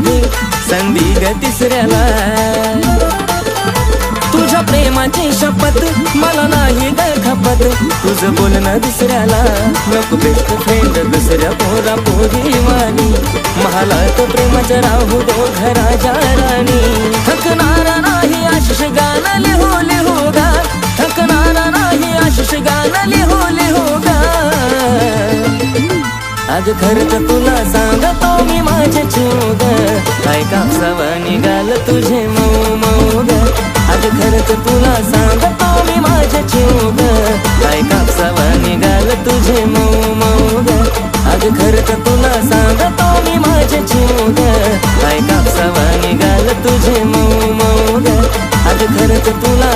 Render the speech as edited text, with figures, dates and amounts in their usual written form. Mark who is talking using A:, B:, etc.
A: कधी संधी ग तिसऱ्याला. तुझ्या प्रेमाची शपथ मला नाही ग खपत, तुझं बोलणं दुसऱ्याला नको बेस्ट फ्रेंड दुसऱ्या पोरा पोरी वाणी. महालात प्रेमाचं राहू दो घराच्या राणी. थकणारा नाही आशिष गाणं लिहू लिहू गा, थकणारा नाही आशिष गाणं लिहू लिहू गा. आज खरंच तुला सांगतो मी माझे जीव ग, काय कापसावा निघाल तुझे मऊ मऊ ग. आज खरंच तुला सांगतो मी माझे जीव ग, काय कापसावा निघाल तुझे मऊ मऊ ग. आज खरंच तुला सांगतो मी माझे जीव ग, काय कापसावा निघाल तुझे मऊ मऊ ग. आज खरंच तुला